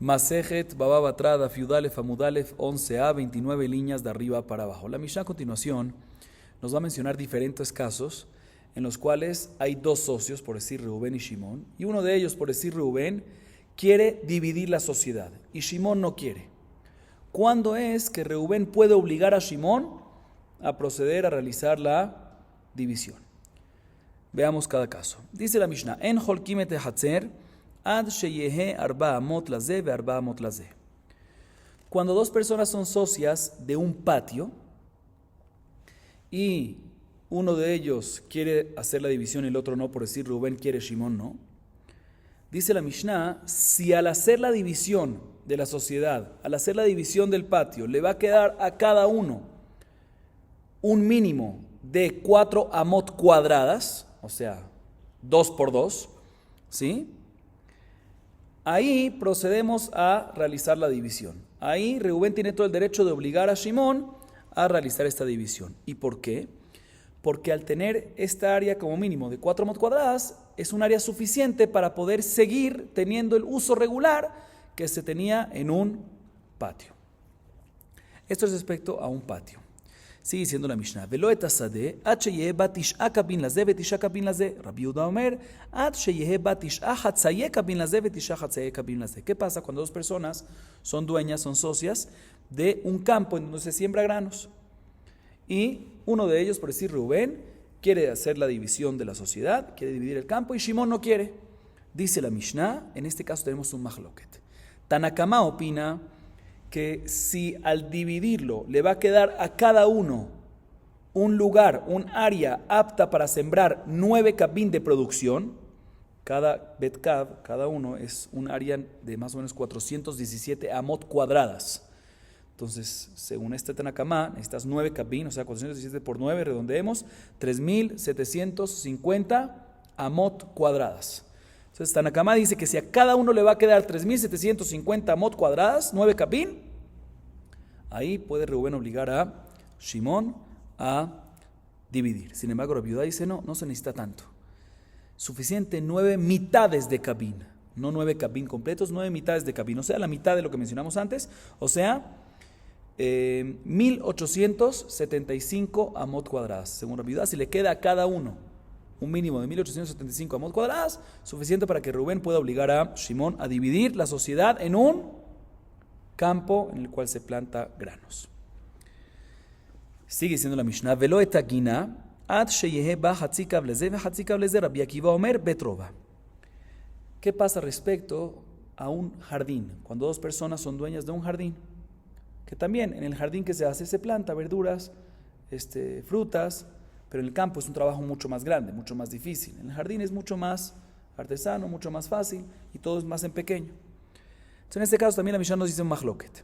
Masejet, Baba Batrada, Fiudalef, Amudalef, 11a, 29 líneas de arriba para abajo. La Mishnah a continuación nos va a mencionar diferentes casos en los cuales hay dos socios, por decir Reubén y Shimón, y uno de ellos, por decir Reubén, quiere dividir la sociedad y Shimón no quiere. ¿Cuándo es que Reubén puede obligar a Shimón a proceder a realizar la división? Veamos cada caso. Dice la Mishnah, En holkim et hatzer ad sheyehe arba amot lazeh ve arba amot lazeh. Cuando dos personas son socias de un patio y uno de ellos quiere hacer la división y el otro no, por decir Reubén quiere, Shimón no. Dice la Mishnah, si al hacer la división de la sociedad, al hacer la división del patio, le va a quedar a cada uno un mínimo de 4 amot cuadradas, o sea, 2 por 2, ¿sí? Ahí procedemos a realizar la división. Ahí Reubén tiene todo el derecho de obligar a Shimón a realizar esta división. ¿Y por qué? Porque al tener esta área como mínimo de 4 amot cuadradas, es un área suficiente para poder seguir teniendo el uso regular que se tenía en un patio. Esto es respecto a un patio. Sigue diciendo la Mishnah, Velo et hasadeh, ad sheyehe bat tish'a kabin lazeh vetish'a kabin lazeh. Rabbi Yehuda omer, ad sheyehe bat tish'a hatzayeh kabin lazeh vetish'a hatzayeh kabin lazeh. ¿Qué pasa cuando dos personas son dueñas, son socias de un campo en donde se siembra granos? Y uno de ellos, por decir Reubén, quiere hacer la división de la sociedad, quiere dividir el campo y Shimón no quiere. Dice la Mishnah, en este caso tenemos un mahloket. Tanakama opina que si al dividirlo le va a quedar a cada uno un lugar, un área apta para sembrar 9 kabin de producción, cada betkab, cada uno es un área de más o menos 417 amot cuadradas. Entonces, según este Tanakama, necesitas 9 kabin, o sea, 417 por 9, redondeemos, 3.750 amot cuadradas. Entonces, Tanakama dice que si a cada uno le va a quedar 3.750 amot cuadradas, 9 kabin, ahí puede Reubén obligar a Shimón a dividir. Sin embargo, Rabbi Yehuda dice, no se necesita tanto. Suficiente 9 mitades de kabin, no 9 kabin completos, 9 mitades de kabin, o sea, la mitad de lo que mencionamos antes, o sea, 1.875 amot cuadradas. Según Rabbi Yehuda, si le queda a cada uno un mínimo de 1.875 amot cuadradas, suficiente para que Reubén pueda obligar a Shimón a dividir la sociedad en un campo en el cual se planta granos. Sigue diciendo la Mishnah, Velo et hagina ad sheyehe ba hatzi kav lezeh ve hatzi kav lezeh. Rabbi Akiva omer betrova. ¿Qué pasa respecto a un jardín? Cuando dos personas son dueñas de un jardín, que también en el jardín que se hace se planta verduras, frutas, pero en el campo es un trabajo mucho más grande, mucho más difícil. En el jardín es mucho más artesano, mucho más fácil y todo es más en pequeño. Entonces en este caso también la Mishnah nos dice un mahloket.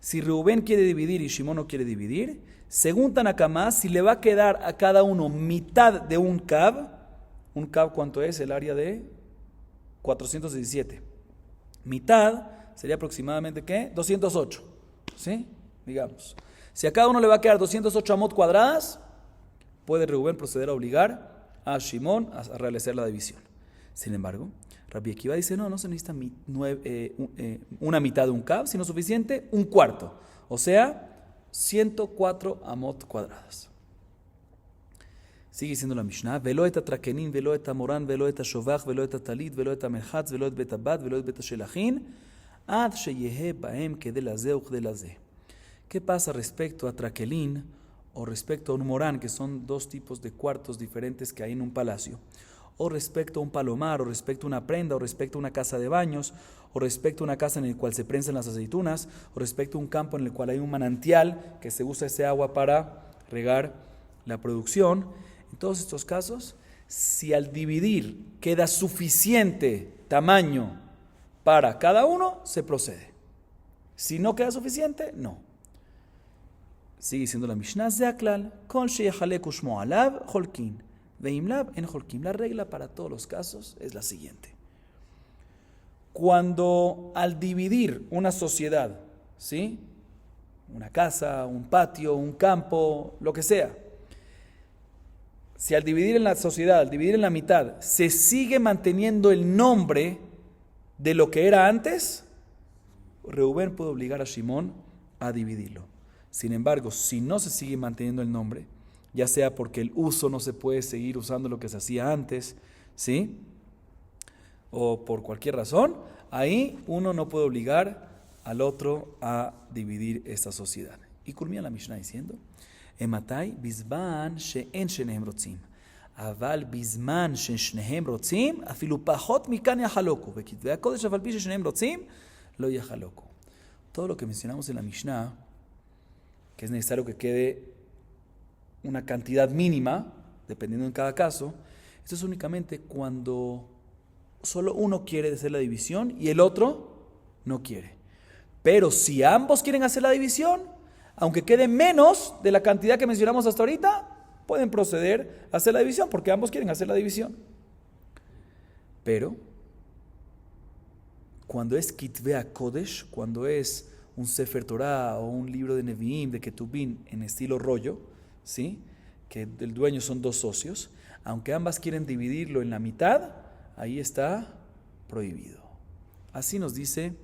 Si Reubén quiere dividir y Shimón no quiere dividir, según Tanakama, si le va a quedar a cada uno mitad de un cab ¿cuánto es? El área de 417. Mitad sería aproximadamente, ¿qué? 208. ¿Sí? Digamos. Si a cada uno le va a quedar 208 amot cuadradas, puede Reubén proceder a obligar a Shimón a realizar la división. Sin embargo, Rabbi Akiva dice, no se necesita una mitad de un cab, sino suficiente un cuarto. O sea, 104 amot cuadradas. Sigue diciendo la Mishnah, Velo et atrakenin, velo et amoran, velo et ashovach, velo et atalit, velo et amerchatz, velo et betabad, velo et betashelachin, ad sheyehe baem kedeh lazeh ukdeh lazeh. ¿Qué pasa respecto a traquelín o respecto a un morán, que son dos tipos de cuartos diferentes que hay en un palacio? O respecto a un palomar, o respecto a una prenda, o respecto a una casa de baños, o respecto a una casa en la cual se prensan las aceitunas, o respecto a un campo en el cual hay un manantial que se usa ese agua para regar la producción. En todos estos casos, si al dividir queda suficiente tamaño para cada uno, se procede. Si no queda suficiente, no. Sigue diciendo la Mishnah, Zeaklal, Kol sheyachalek ushmo alav, holkin. Veimlab en holkim. La regla para todos los casos es la siguiente. Cuando al dividir una sociedad, ¿sí? Una casa, un patio, un campo, lo que sea, si al dividir en la sociedad, al dividir en la mitad, se sigue manteniendo el nombre de lo que era antes, Reubén puede obligar a Shimón a dividirlo. Sin embargo, si no se sigue manteniendo el nombre, ya sea porque el uso no se puede seguir usando lo que se hacía antes, ¿sí? O por cualquier razón, ahí uno no puede obligar al otro a dividir esta sociedad. Y culmina la Mishnah diciendo, Ematai bizman she'en shenehem rotzim. אבל בזמן ששניהם רוצים, אפילו פחות מכאן יחלוקו. וכתבי הקודש, אבל פי ששניהם רוצים, לא יחלוקו. Todo lo que mencionamos en la Mishnah, que es necesario que quede una cantidad mínima, dependiendo en cada caso, esto es únicamente cuando solo uno quiere hacer la división y el otro no quiere. Pero si ambos quieren hacer la división, aunque quede menos de la cantidad que mencionamos hasta ahorita, pueden proceder a hacer la división, porque ambos quieren hacer la división. Pero, cuando es Kitvei HaKodesh, cuando es un Sefer Torah o un libro de Nevi'im, de Ketubim, en estilo rollo, ¿sí? Que el dueño son dos socios, aunque ambas quieren dividirlo en la mitad, ahí está prohibido. Así nos dice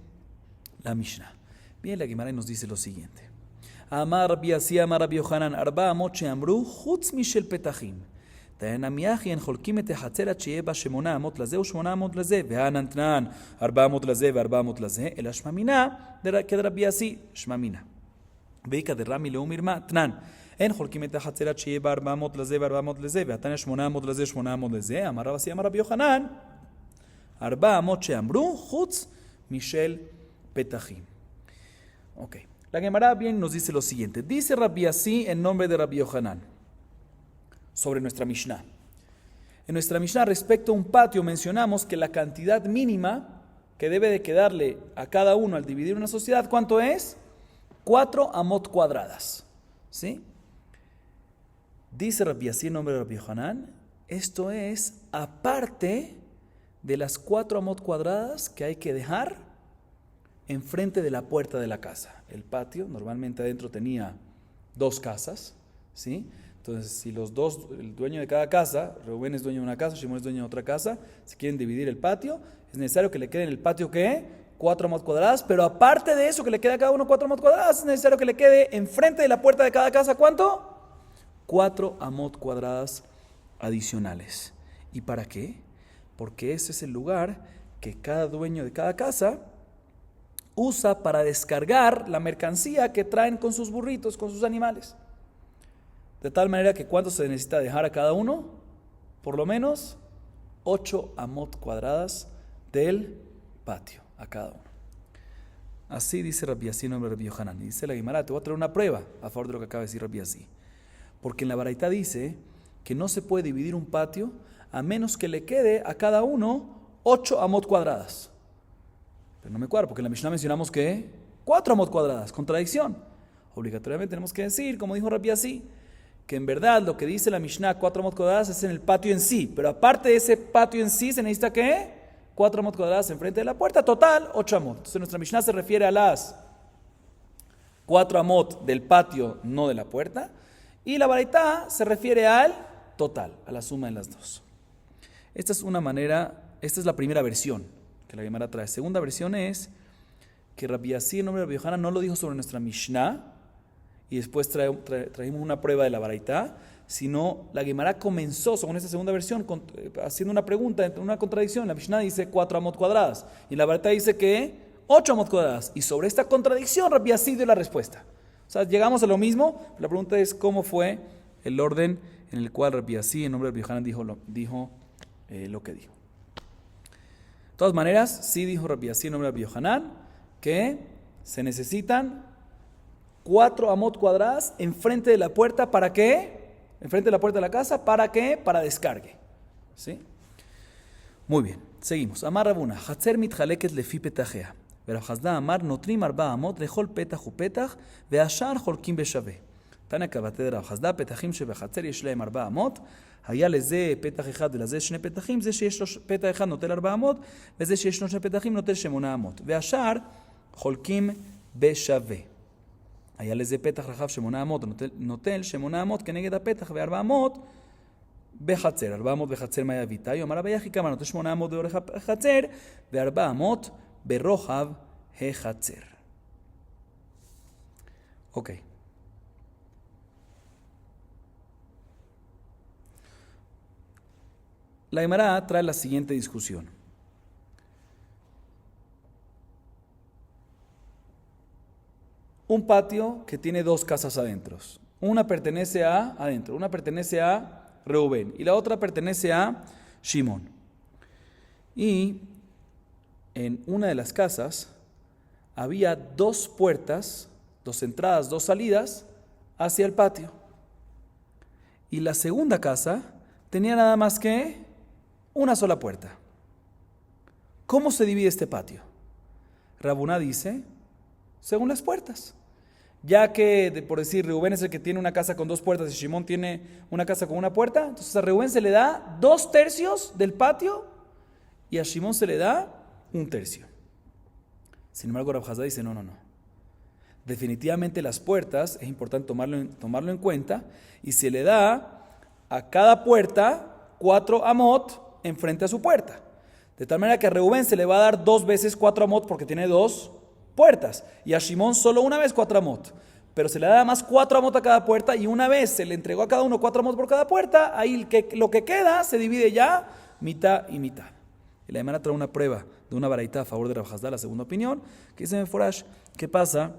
la Mishnah. Bien, la Gemara nos dice lo siguiente. אמר רבי עשיה אמר רבי יוחנן 400 שאמרו חוץ משל פתחים. תנא אחי הן חולקים את החצר עד שיהיה בה 800 לזה ו800 לזה והנן תנן 400 לזה ו400 לזה אלא שמע מינא כדרבי עשי שמע מינא. ואיכא דרמי לאו מרמה תנן אין חולקים את החצר עד שיהיה בה 400 לזה ו400 לזה והתנא 800 לזה 800 לזה אמר רבי עשיה אמר רבי יוחנן 400 שאמרו חוץ משל פתחים. אוקיי. La Gemara bien nos dice lo siguiente. Dice Rabbi Asi en nombre de Rabbi Yohanan sobre nuestra Mishnah. En nuestra Mishnah respecto a un patio mencionamos que la cantidad mínima que debe de quedarle a cada uno al dividir una sociedad, ¿cuánto es? 4 amot cuadradas. ¿Sí? Dice Rabbi Asi en nombre de Rabbi Yohanan, esto es aparte de las 4 amot cuadradas que hay que dejar enfrente de la puerta de la casa. El patio normalmente adentro tenía 2 casas, ¿sí? Entonces, si los dos, el dueño de cada casa, Reubén es dueño de una casa, Shimón es dueño de otra casa, si quieren dividir el patio, es necesario que le quede en el patio, ¿qué? 4 amot cuadradas, pero aparte de eso, que le quede a cada uno 4 amot cuadradas, es necesario que le quede enfrente de la puerta de cada casa, ¿cuánto? 4 amot cuadradas adicionales. ¿Y para qué? Porque ese es el lugar que cada dueño de cada casa usa para descargar la mercancía que traen con sus burritos, con sus animales. De tal manera que ¿cuánto se necesita dejar a cada uno? Por lo menos 8 amot cuadradas del patio a cada uno. Así dice Rabbi Asi en nombre de Rabbi Yohanan. Y dice la Gemara, te voy a traer una prueba a favor de lo que acaba de decir Rabbi Asi. Porque en la Baraita dice que no se puede dividir un patio a menos que le quede a cada uno 8 amot cuadradas. Pero no me cuadra, porque en la Mishnah mencionamos que 4 amot cuadradas, contradicción. Obligatoriamente tenemos que decir, como dijo Rabbi Asi, que en verdad lo que dice la Mishnah, 4 amot cuadradas, es en el patio en sí. Pero aparte de ese patio en sí, se necesita ¿qué? 4 amot cuadradas enfrente de la puerta, total 8 amot. Entonces nuestra Mishnah se refiere a las 4 amot del patio, no de la puerta. Y la Baraita se refiere al total, a la suma de las dos. Esta es una manera, esta es la primera versión que la Gemara trae. Segunda versión es que Rabbi Asi en nombre de Rabbi Yohanan no lo dijo sobre nuestra Mishnah y después traímos una prueba de la Baraita, sino la Gemara comenzó, según esta segunda versión, haciendo una pregunta, una contradicción. La Mishnah dice 4 amot cuadradas y la Baraita dice que 8 amot cuadradas. Y sobre esta contradicción Rabbi Asi dio la respuesta. O sea, llegamos a lo mismo. La pregunta es cómo fue el orden en el cual Rabbi Asi en nombre de Rabbi Yohanan dijo lo que dijo. De todas maneras, sí dijo Rabbi Asi en nombre de Rabbi Yohanan que se necesitan 4 amot cuadradas enfrente de la puerta. ¿Para qué? Enfrente de la puerta de la casa. ¿Para qué? Para descargue. ¿Sí? Muy bien, seguimos. Amar Rabuna, Hatzer mitchaleket lefi petachea. ורב חסדא אמר נותנים 4 אמות לכל פתח ופתח והשאר חולקים בשווה. תנא כבתי רב חסדא פתחים שבחצר יש להם 4 אמות, היה לזה פתח אחד ולזה 2 פתחים, זה שיש לו פתח אחד נוטל 4 אמות וזה שיש לו 2 פתחים נוטל 8 אמות והשאר חולקים בשווה. היה לזה פתח רחב 8 אמות נוטל 8 אמות כנגד הפתח ו4 אמות בחצר. 4 אמות בחצר מה יביא תאי? אמר רבי יחי כמה נוטל 8 אמות באורך החצר ו4 אמות ברוחב החצר. Ok. La Gemara trae la siguiente discusión. Un patio que tiene dos casas adentro. Una pertenece a Reubén y la otra pertenece a Shimón. Y en una de las casas había dos puertas, dos entradas, dos salidas hacia el patio. Y la segunda casa tenía nada más que una sola puerta. ¿Cómo se divide este patio? Rabuná dice, según las puertas. Ya que, por decir, Reubén es el que tiene una casa con dos puertas y Shimón tiene una casa con una puerta, entonces a Reubén se le da 2/3 del patio y a Shimón se le da 1/3. Sin embargo, Rav Hasda dice, no. Definitivamente las puertas, es importante tomarlo en cuenta, y se le da a cada puerta 4 amot enfrente a su puerta. De tal manera que a Reubén se le va a dar 2 veces 4 amot porque tiene 2 puertas, y a Shimón solo una vez 4 amot, pero se le da más 4 amot a cada puerta, y una vez se le entregó a cada uno 4 amot por cada puerta, ahí lo que queda se divide ya mitad y mitad. Y la Gemara trae una prueba de una baraita a favor de Rav Hasda, la segunda opinión, que dice Meforash, ¿qué pasa?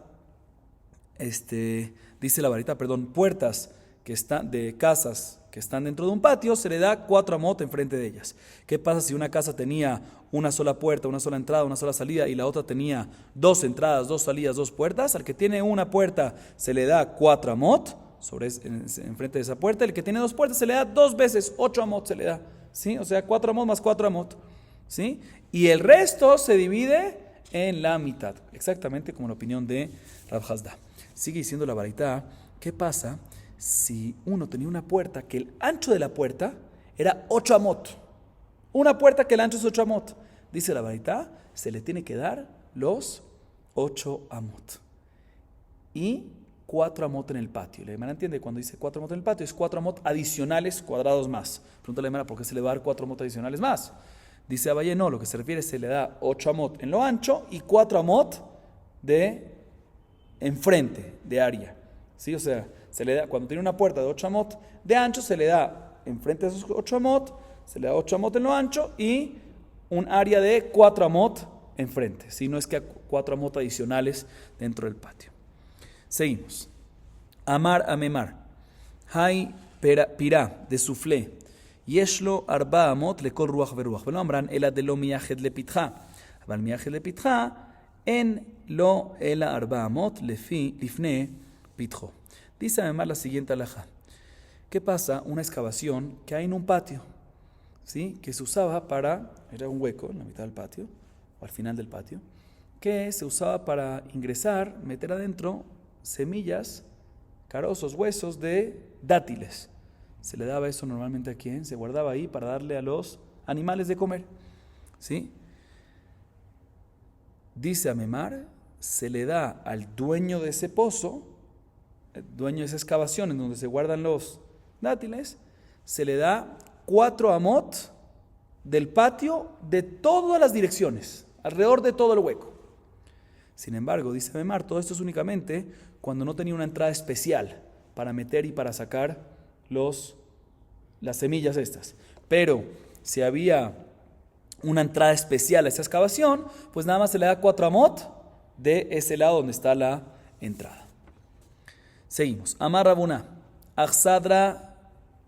Dice la baraita, puertas que están de casas que están dentro de un patio, se le da 4 amot enfrente de ellas. ¿Qué pasa si una casa tenía una sola puerta, una sola entrada, una sola salida, y la otra tenía 2 entradas, 2 salidas, 2 puertas? Al que tiene una puerta se le da 4 amot enfrente de esa puerta. El que tiene 2 puertas se le da 2 veces 8 amot se le da, ¿sí? O sea, 4 amot más 4 amot, ¿sí? Y el resto se divide en la mitad, exactamente como la opinión de Rav Hasda. Sigue diciendo la baraita, ¿qué pasa si uno tenía una puerta que el ancho de la puerta era 8 amot? Una puerta que el ancho es 8 amot. Dice la baraita, se le tiene que dar los 8 amot. Y 4 amot en el patio. La Gemara entiende cuando dice 4 amot en el patio, es 4 amot adicionales cuadrados más. Pregunta la Gemara, ¿por qué se le va a dar 4 amot adicionales más? Dice Abaye, no, lo que se refiere es que se le da 8 amot en lo ancho y 4 amot de enfrente, de área. ¿Sí? O sea, se le da, cuando tiene una puerta de 8 amot de ancho, se le da enfrente de esos 8 amot, se le da 8 amot en lo ancho y un área de 4 amot enfrente. ¿Sí? No es que 4 amot adicionales dentro del patio. Seguimos. Amar amemar. Hay pirá de suflé. Yeshlo arba amot lekol ruach veruach. Velo amran ela de lo miyached lepitcha. Aval miyached lepitcha en lo ela arba amot lifne pitjo. Dice además la siguiente alajá. ¿Qué pasa? Una excavación que hay en un patio, ¿sí? Que se usaba era un hueco en la mitad del patio, o al final del patio, que se usaba para ingresar, meter adentro semillas, carozos, huesos de dátiles. Se le daba eso normalmente a quién, se guardaba ahí para darle a los animales de comer, ¿sí? Dice Amemar, se le da al dueño de ese pozo, el dueño de esa excavación en donde se guardan los dátiles, se le da 4 amot del patio de todas las direcciones, alrededor de todo el hueco. Sin embargo, dice Amemar, todo esto es únicamente cuando no tenía una entrada especial para meter y para sacar las semillas estas. Pero si había una entrada especial a esa excavación, pues nada más se le da 4 amot de ese lado donde está la entrada. Seguimos. Amar Rabuna. Achsadra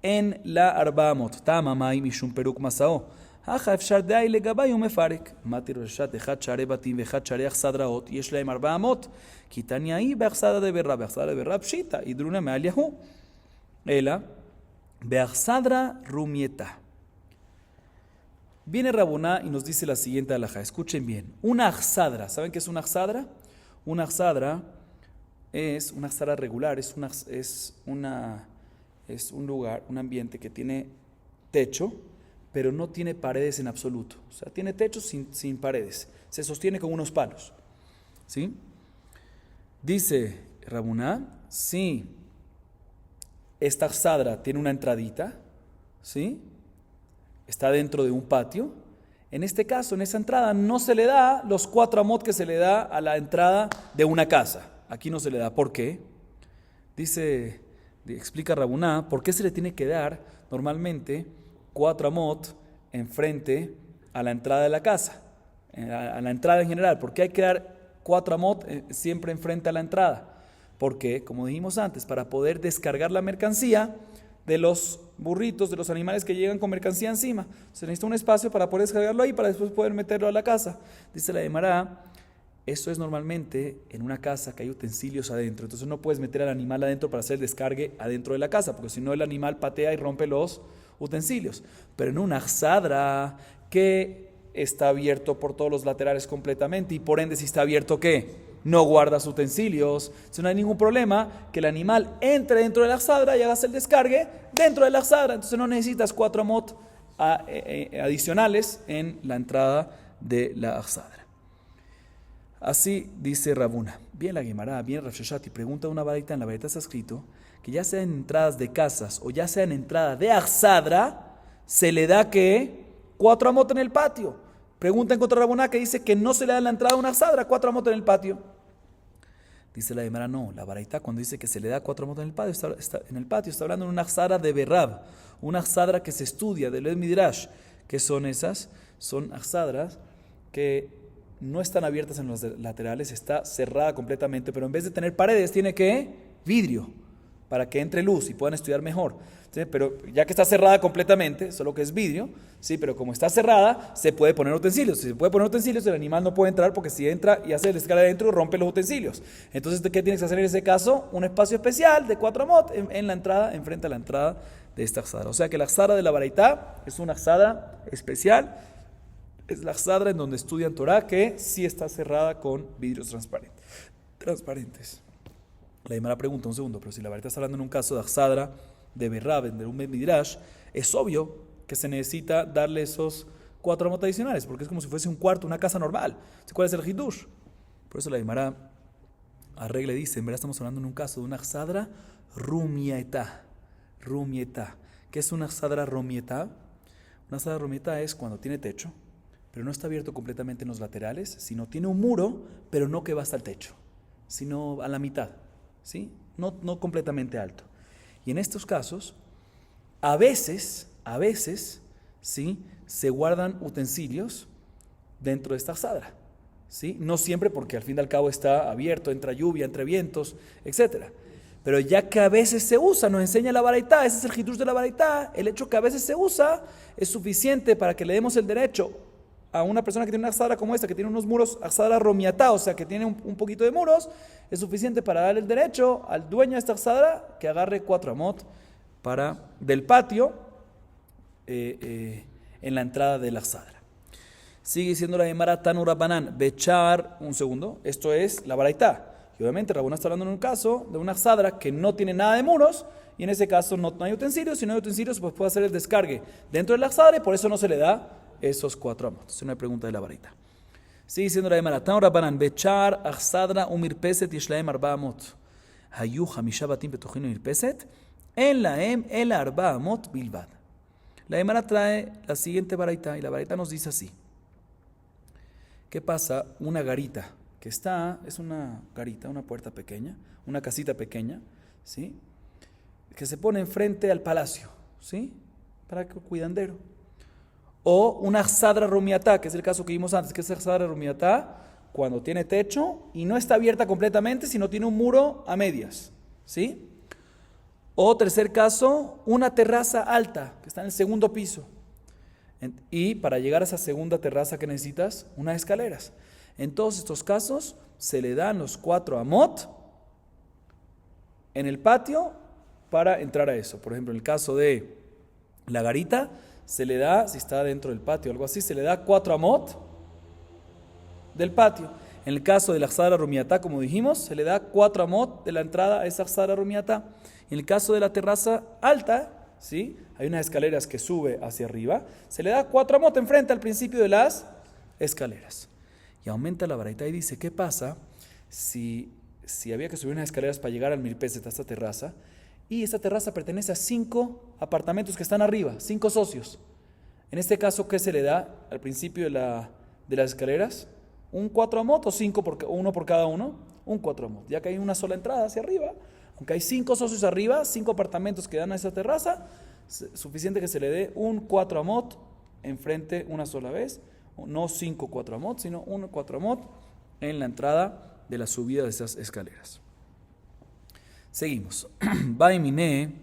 en la arba amot. Tamamai mishum peruk masao. Hacha efshar dai legabay umefarek. Matir reshat echad share batim vechad share achsadraot. Yesh laim arba amot. Kitaniai beachsada de berra. Beachsada de berra pshita. Idruna me'al yahu. Ela. Beachsadra rumieta. Viene Rabuná y nos dice la siguiente alajá. Escuchen bien. Una achsadra. ¿Saben qué es una achsadra? Una achsadra es una achsadra regular. Es un lugar, un ambiente que tiene techo, pero no tiene paredes en absoluto. O sea, tiene techo sin paredes. Se sostiene con unos palos. ¿Sí? Dice Rabuná, sí, esta achsadra tiene una entradita, ¿sí? Está dentro de un patio. En este caso, en esa entrada, no se le da los 4 amot que se le da a la entrada de una casa. Aquí no se le da. ¿Por qué? Explica Rabuná, ¿por qué se le tiene que dar normalmente 4 amot enfrente a la entrada de la casa? A la entrada en general. ¿Por qué hay que dar 4 amot siempre enfrente a la entrada? Porque, como dijimos antes, para poder descargar la mercancía de los burritos, de los animales que llegan con mercancía encima, se necesita un espacio para poder descargarlo ahí, para después poder meterlo a la casa. Dice la Gemara, eso es normalmente en una casa que hay utensilios adentro, entonces no puedes meter al animal adentro para hacer el descargue adentro de la casa, porque si no el animal patea y rompe los utensilios. Pero en una axadra que está abierto por todos los laterales completamente, y por ende si está abierto, ¿qué? No guardas utensilios, entonces no hay ningún problema que el animal entre dentro de la axadra y hagas el descargue dentro de la axadra, entonces no necesitas 4 amot adicionales en la entrada de la axadra. Así dice Rabuna. Bien la Gemara, bien Rav Sheshati, pregunta una varita, en la varita está escrito que ya sea en entradas de casas o ya sea en entrada de axadra, se le da que 4 amot en el patio. Pregunta en contra de Rabuna que dice que no se le da en la entrada a una axadra, 4 amot en el patio. Dice la Gemara, no, la varita cuando dice que se le da 4 amot en el patio, está hablando de una axadra de Berrab, una axadra que se estudia, de Led Midrash. ¿Qué son esas? Son axadras que no están abiertas en los laterales, está cerrada completamente, pero en vez de tener paredes, tiene que vidrio, para que entre luz y puedan estudiar mejor. ¿Sí? Pero ya que está cerrada completamente, solo que es vidrio, sí, pero como está cerrada, se puede poner utensilios. Si se puede poner utensilios, el animal no puede entrar, porque si entra y hace el descarga adentro, rompe los utensilios. Entonces, ¿qué tienes que hacer en ese caso? Un espacio especial de 4 amot en la entrada, enfrente a la entrada de esta axadra. O sea que la axadra de la baraitá es una axadra especial. Es la axadra en donde estudian Torah, que sí está cerrada con vidrios transparentes. La Gemara pregunta, un segundo, pero si la verdad está hablando en un caso de axadra, de Berrab, de un Midrash, es obvio que se necesita darle esos 4 amot adicionales, porque es como si fuese un cuarto, una casa normal. ¿Cuál es el hidush? Por eso la Gemara arregla y dice, en verdad estamos hablando en un caso de una axadra rumietá. ¿Qué es una axadra rumietá? Una axadra rumietá es cuando tiene techo, pero no está abierto completamente en los laterales, sino tiene un muro, pero no que va hasta el techo, sino a la mitad, ¿sí? No completamente alto. Y en estos casos, a veces, ¿sí? Se guardan utensilios dentro de esta axadra, ¿sí? No siempre, porque al fin y al cabo está abierto, entra lluvia, entre vientos, etc. Pero ya que a veces se usa, nos enseña la baraitá, ese es el hidush de la baraitá, el hecho que a veces se usa es suficiente para que le demos el derecho a una persona que tiene una axadra como esta, que tiene unos muros, axadra romiatá, o sea, que tiene un poquito de muros, es suficiente para darle el derecho al dueño de esta axadra que agarre 4 amot del patio en la entrada de la axadra. Sigue diciendo la Gemara Tanu Rabbanan, Bechar, un segundo, esto es la baraitá. Y obviamente Rabbanan está hablando en un caso de una axadra que no tiene nada de muros, y en ese caso no hay utensilios, si no hay utensilios, pues puede hacer el descargue dentro de la axadra y por eso no se le da esos 4 amot. Es una pregunta de la varita. Sigue diciendo la Gemara, Tanu Rabbanan, Bechar, Axadra, Umirpeset, Yishlaem, 4 amot. Hayu, Hamisha Batim, Petujino, Umirpeset, en laem, el 4 amot, Bilbad. La Gemara trae la siguiente varita, y la varita nos dice así. ¿Qué pasa? Una garita, es una garita, una puerta pequeña, una casita pequeña, ¿sí? Que se pone enfrente al palacio, ¿sí? Para que cuidandero. O una axadra rumiatá, que es el caso que vimos antes, que es axadra rumiatá, cuando tiene techo y no está abierta completamente, sino tiene un muro a medias, ¿sí? O tercer caso, una terraza alta, que está en el segundo piso. Y para llegar a esa segunda terraza, ¿qué necesitas? Unas escaleras. En todos estos casos, se le dan los 4 amot en el patio para entrar a eso. Por ejemplo, en el caso de la garita, se le da, si está dentro del patio o algo así, se le da 4 amot del patio. En el caso de la axadra rumiatá, como dijimos, se le da 4 amot de la entrada a esa axadra rumiatá. En el caso de la terraza alta, ¿sí? Hay unas escaleras que sube hacia arriba, se le da 4 amot enfrente al principio de las escaleras. Y aumenta la baraita y dice, ¿qué pasa si había que subir unas escaleras para llegar al Mirpeset, a esta terraza? Y esta terraza pertenece a 5 apartamentos que están arriba, 5 socios. En este caso, ¿qué se le da al principio de las escaleras? ¿Un 4 amot o 5 o 1 por cada uno? Un 4 amot. Ya que hay una sola entrada hacia arriba, Aunque hay 5 socios arriba, 5 apartamentos que dan a esa terraza, suficiente que se le dé un 4 amot enfrente una sola vez, no 5 4 amot, sino un 4 amot en la entrada de la subida de esas escaleras. Seguimos. Baimine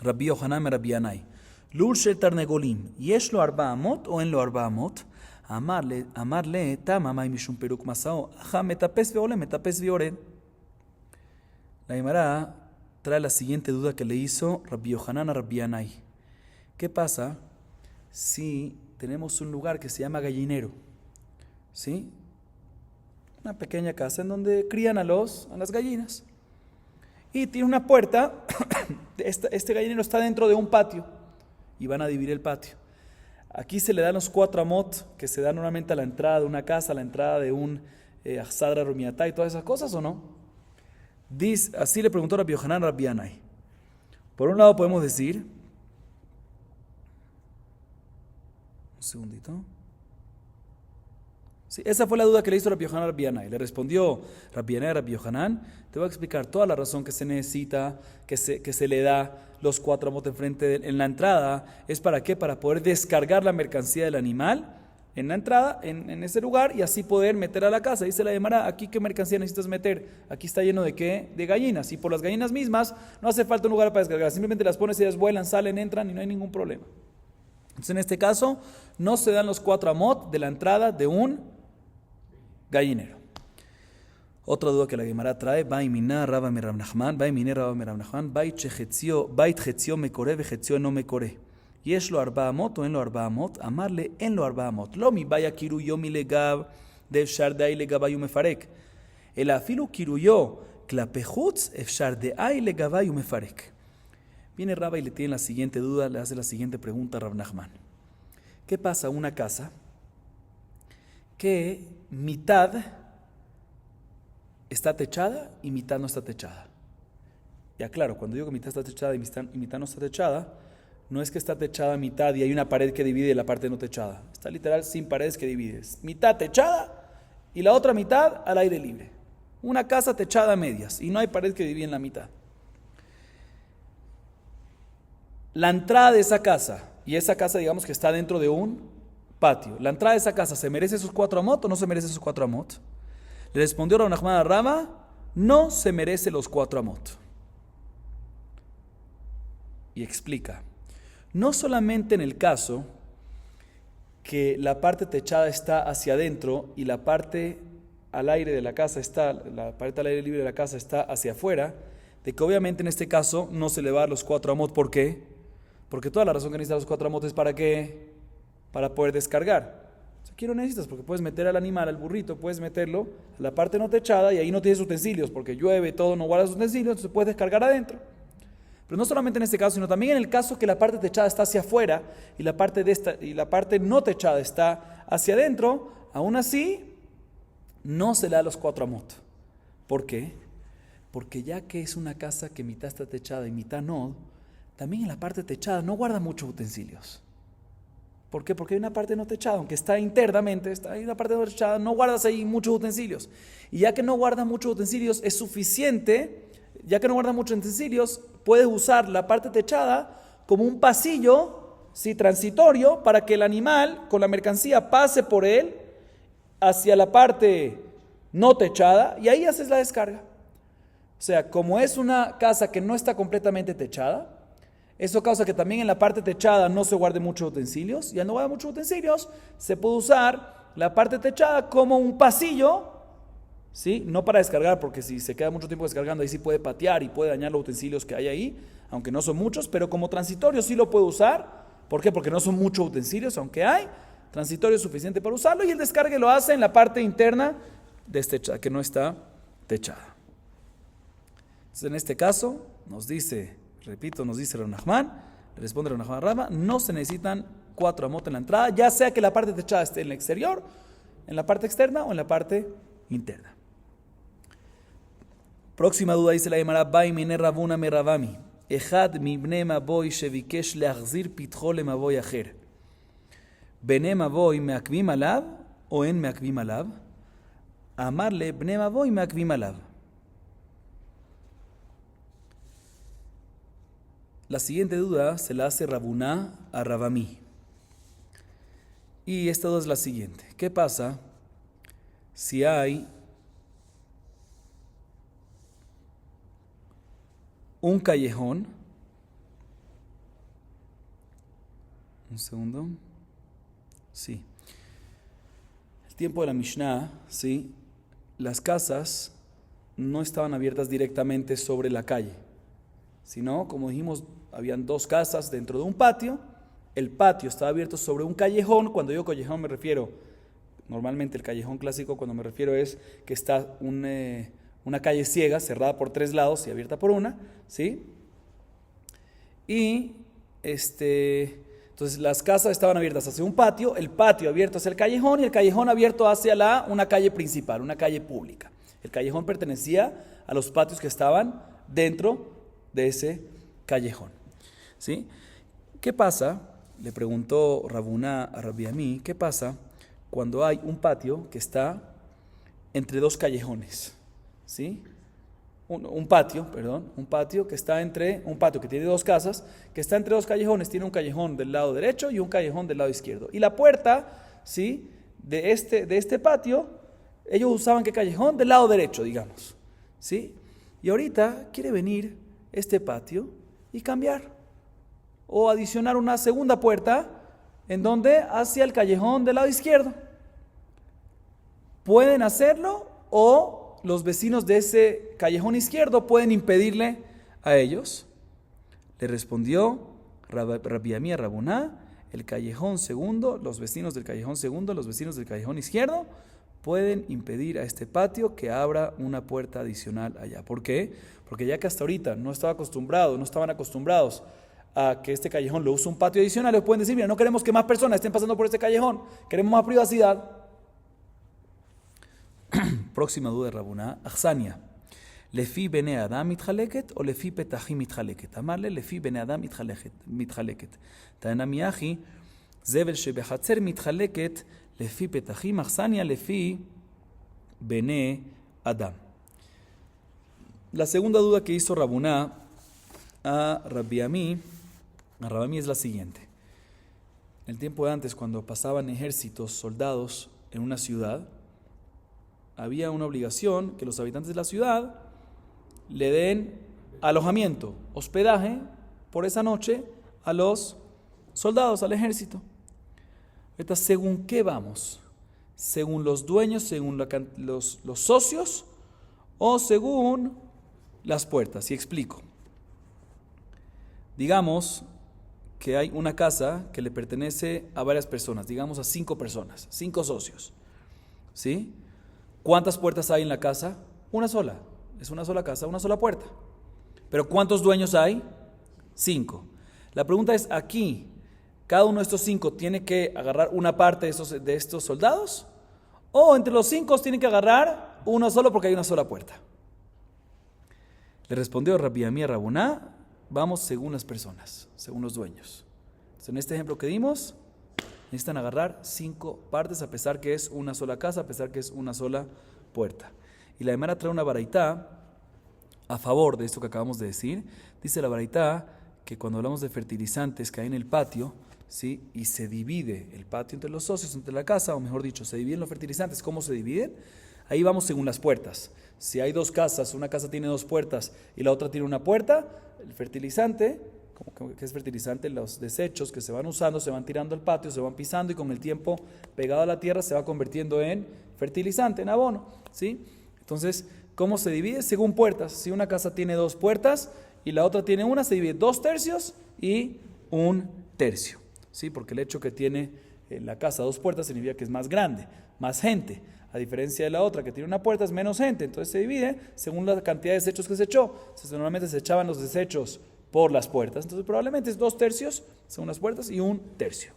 Rabbi Yohanan me Rabbi Yanai. Lul shel tarnegolim, yesh lo 4 amot o en lo 4 amot? Amarle tama mai mishum peruk masao, aja metapes veole, metapes veored. La Gemara trae la siguiente duda que le hizo Rabbi Yohanan a Rabbi Yanai. ¿Qué pasa si tenemos un lugar que se llama gallinero? ¿Sí? Una pequeña casa en donde crían a las gallinas. Y tiene una puerta, este gallinero está dentro de un patio y van a dividir el patio. Aquí se le dan los 4 amot que se dan normalmente a la entrada de una casa, a la entrada de un Achsadra Rumiatá y todas esas cosas, ¿o no? Así le preguntó Rabbi Yohanan a Rabbi Yanai. Por un lado podemos decir, un segundito. Sí, esa fue la duda que le hizo Rabbi Yohanan a Rabbi Yanai. Le respondió Rabbi Yanai a Rabbi Yohanan, te voy a explicar toda la razón que se necesita, que se le da los 4 amot en la entrada. ¿Es para qué? Para poder descargar la mercancía del animal en la entrada, en ese lugar, y así poder meter a la casa. Dice la Gemara, aquí qué mercancía necesitas meter, aquí está lleno de ¿qué? De gallinas, y por las gallinas mismas no hace falta un lugar para descargar, simplemente las pones y ellas vuelan, salen, entran y no hay ningún problema. Entonces en este caso no se dan los 4 amot de la entrada de un gallinero. Otra duda que la Gemara trae, Bait Rava me Rav Nachman, Bait Chetzio me kore vechetzio no me kore. יש לו 4 אמות או אין לו 4 אמות? אמר לי, אין לו 4 אמות. לא מבעיה קירויו מלגב, דאפשר דאי לגבי ומפרק. אלא אפילו קירויו כלפי חוץ, אפשר דאי לגבי ומפרק. Viene Rava y le tiene la siguiente duda, le hace la siguiente pregunta a Rav Nachman. ¿Qué pasa una casa que mitad está techada y mitad no está techada? Ya claro, cuando digo que mitad está techada y mitad no está techada, no es que está techada a mitad y hay una pared que divide la parte no techada. Está literal sin paredes que divide. Mitad techada y la otra mitad al aire libre. Una casa techada a medias y no hay pared que divide en la mitad. La entrada de esa casa, y esa casa digamos que está dentro de un patio, la entrada de esa casa, ¿se merece esos 4 amot o no se merece esos 4 amot? Le respondió Rav Nachman a Rava, no se merece los 4 amot. Y explica. No solamente en el caso que la parte techada está hacia adentro y la parte al aire de la casa la parte al aire libre de la casa está hacia afuera, de que obviamente en este caso no se le va a dar los 4 amot. ¿Por qué? Porque toda la razón que necesitas los 4 amot es ¿para qué? Para poder descargar. Aquí no necesitas porque puedes meter al animal, al burrito, puedes meterlo a la parte no techada y ahí no tienes utensilios porque llueve, todo, no guardas utensilios, entonces puedes descargar adentro. Pero no solamente en este caso, sino también en el caso que la parte techada está hacia afuera y la parte no techada está hacia adentro, aún así no se le da los 4 amot. ¿Por qué? Porque ya que es una casa que mitad está techada y mitad no, también en la parte techada no guarda muchos utensilios. ¿Por qué? Porque hay una parte no techada, aunque está internamente, hay una parte no techada, no guardas ahí muchos utensilios. Y ya que no guarda muchos utensilios, es suficiente. Ya que no guarda muchos utensilios, puedes usar la parte techada como un pasillo, ¿sí? Transitorio, para que el animal con la mercancía pase por él hacia la parte no techada y ahí haces la descarga. O sea, como es una casa que no está completamente techada, eso causa que también en la parte techada no se guarde muchos utensilios, y al no guardar muchos utensilios, se puede usar la parte techada como un pasillo, ¿sí? No para descargar, porque si se queda mucho tiempo descargando, ahí sí puede patear y puede dañar los utensilios que hay ahí, aunque no son muchos, pero como transitorio sí lo puede usar. ¿Por qué? Porque no son muchos utensilios, aunque hay, transitorio es suficiente para usarlo, y el descargue lo hace en la parte interna destechada, que no está techada. Entonces, en este caso, nos dice Rav Nachman, le responde Rav Nachman a Rava, no se necesitan 4 amot en la entrada, ya sea que la parte techada esté en el exterior, en la parte externa o en la parte interna. Próxima duda dice la Gemara, Bai mine Ravuna me Ravami, Echad mi bne maboy shevikesh leachzir pitcho le maboy acher. Bene maboy meakvim alav o en meakvim alav? Amarle bne maboy meakvim alav. La siguiente duda se la hace Rabuná a Rabamí. Y esta duda es la siguiente. ¿Qué pasa si hay un callejón? Un segundo. Sí. El tiempo de la Mishnah, sí, las casas no estaban abiertas directamente sobre la calle, sino, como dijimos, habían dos casas dentro de un patio. El patio estaba abierto sobre un callejón. Cuando digo callejón me refiero, normalmente el callejón clásico, cuando me refiero es que está una calle ciega, cerrada por tres lados y abierta por una, ¿sí? Y entonces las casas estaban abiertas hacia un patio, el patio abierto hacia el callejón y el callejón abierto hacia una calle principal, una calle pública. El callejón pertenecía a los patios que estaban dentro de ese callejón, ¿sí? ¿Qué pasa? Le preguntó Rabuná a Rabbi Ami, ¿qué pasa cuando hay un patio que está entre dos callejones? ¿Sí? Un patio que tiene dos casas, que está entre dos callejones, tiene un callejón del lado derecho y un callejón del lado izquierdo. Y la puerta, ¿sí?, de este patio, ellos usaban ¿qué callejón? Del lado derecho, digamos, ¿sí? Y ahorita quiere venir este patio y cambiar o adicionar una segunda puerta en donde hacia el callejón del lado izquierdo. Pueden hacerlo o los vecinos de ese callejón izquierdo pueden impedirle a ellos. Le respondió Rabbi Ami a Rabuná, el callejón segundo, los vecinos del callejón segundo, los vecinos del callejón izquierdo pueden impedir a este patio que abra una puerta adicional allá. ¿Por qué? Porque ya que hasta ahorita no estaban acostumbrados a que este callejón lo use un patio adicional, les pueden decir, mira, no queremos que más personas estén pasando por este callejón, queremos más privacidad. Próxima duda de Rabuná, Achsania. Lefi bene Adam mitchaleket o lefi petachim mitchaleket. Amarle lefi bene Adam mitchaleket. Tanami achi, zevel shebechatzer mitchaleket lefi petachim, Achsania lefi bene Adam. La segunda duda que hizo Rabuná a Rabbi Ami es la siguiente. En el tiempo de antes, cuando pasaban ejércitos, soldados en una ciudad, había una obligación que los habitantes de la ciudad le den alojamiento, hospedaje por esa noche a los soldados, al ejército. Ahorita, ¿según qué vamos? ¿Según los dueños, según los socios o según las puertas? Y explico. Digamos que hay una casa que le pertenece a varias personas, digamos a 5 personas, 5 socios, ¿sí? ¿Cuántas puertas hay en la casa? Una sola. Es una sola casa, una sola puerta. ¿Pero cuántos dueños hay? 5. La pregunta es, aquí, ¿cada uno de estos 5 tiene que agarrar una parte de estos soldados? ¿O entre los 5 tienen que agarrar uno solo porque hay una sola puerta? Le respondió Rabbi Ami a Rabuná, vamos según las personas, según los dueños. Entonces, en este ejemplo que dimos, necesitan agarrar 5 partes a pesar que es una sola casa, a pesar que es una sola puerta. Y la Gemara trae una baraitá a favor de esto que acabamos de decir. Dice la baraitá que cuando hablamos de fertilizantes que hay en el patio, ¿sí?, y se divide el patio entre los socios, entre la casa, o mejor dicho, se dividen los fertilizantes. ¿Cómo se dividen? Ahí vamos según las puertas. Si hay 2 casas, una casa tiene 2 puertas y la otra tiene una puerta, el fertilizante, ¿qué es fertilizante? Los desechos que se van usando, se van tirando al patio, se van pisando y con el tiempo pegado a la tierra se va convirtiendo en fertilizante, en abono, ¿sí? Entonces, ¿cómo se divide? Según puertas. Si una casa tiene 2 puertas y la otra tiene una, se divide 2 tercios y 1 tercio, ¿sí? Porque el hecho que tiene la casa 2 puertas significa que es más grande, más gente. A diferencia de la otra que tiene una puerta, es menos gente. Entonces se divide según la cantidad de desechos que se echó. Entonces, normalmente se echaban los desechos por las puertas. Entonces probablemente es 2 tercios según las puertas y 1 tercio.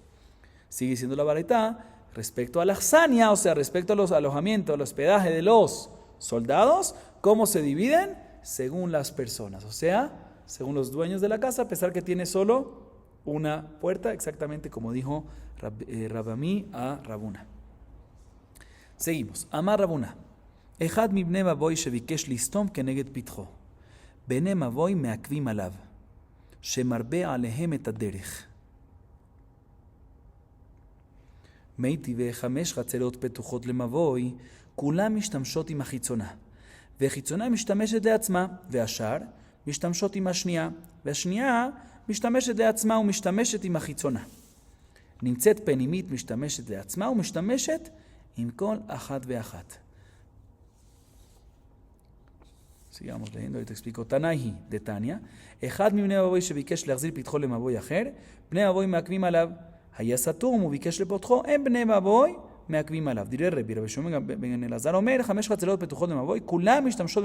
Sigue siendo la baraitá respecto a la Achsania, o sea, respecto a los alojamientos, al hospedaje de los soldados, ¿cómo se dividen? Según las personas, o sea, según los dueños de la casa, a pesar que tiene solo una puerta, exactamente como dijo Rabbi Ami a Rabuná. Seguimos. Amar Rabuná. Echad mibne mavoy shevikesh listom keneget pitcho. Bene mavoy meakvim alav. שמרבה עליהם את הדרך. מיטיבי 5 חצרות פתוחות למבוי, כולם משתמשות עם החיצונה. והחיצונה משתמשת לעצמה, והשאר משתמשות עם השנייה, והשנייה משתמשת לעצמה ומשתמשת עם החיצונה. נמצאת פנימית משתמשת לעצמה ומשתמשת עם כל אחת ואחת. Sigamos leyendo, ahorita explico. Tanahi de Tania. אחד מבני אבוי שביקש להחזיר פתחו למבוי אחר, בני אבוי מעכבים עליו. היה סתום וביקש לפותחו, הם בני אבוי מעכבים עליו. דירי רבי שמעון בן אלעזר אומר, 5 חצרות פתוחות למבוי, כולם משתמשות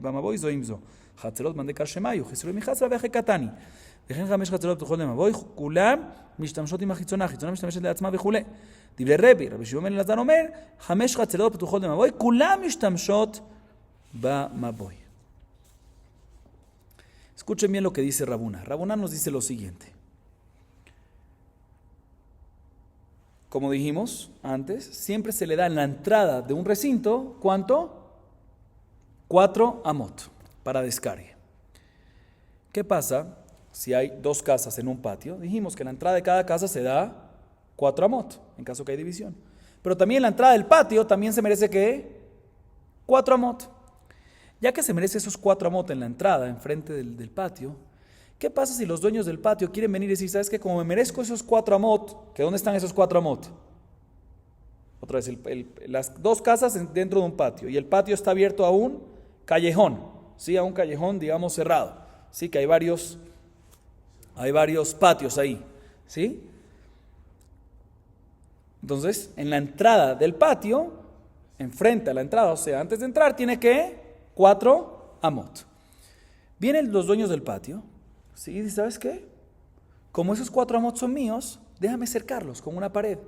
במבוי זו עם זו. חצרות מנדקר שמיו, חיסרו מחצרה ואחרי קטני. וכן 5 חצרות פתוחות למבוי, כולם משתמשות עם החיצונה, החיצונה משתמשת לעצמה וכו'. דירי רבי שמעון בן אלעזר אומר, 5 חצרות פתוחות למבוי, כולם משתמשות במבוי. Escuchen bien lo que dice Rabuna. Rabuna nos dice lo siguiente. Como dijimos antes, siempre se le da en la entrada de un recinto, ¿cuánto? 4 amot para descargue. ¿Qué pasa si hay 2 casas en un patio? Dijimos que en la entrada de cada casa se da 4 amot, en caso que hay división. Pero también la entrada del patio también se merece ¿qué? 4 amot. Ya que se merece esos 4 amot en la entrada, enfrente del patio, ¿qué pasa si los dueños del patio quieren venir y decir, ¿sabes qué? Como me merezco esos 4 amot, ¿que dónde están esos 4 amot? Otra vez, las 2 casas dentro de un patio, y el patio está abierto a un callejón, ¿sí? A un callejón, digamos, cerrado, ¿sí? Que hay varios patios ahí, ¿sí? Entonces, en la entrada del patio, enfrente a la entrada, o sea, antes de entrar, tiene que 4 amot. Vienen los dueños del patio, ¿sí? Y ¿sabes qué? Como esos 4 amot son míos, déjame cercarlos con una pared.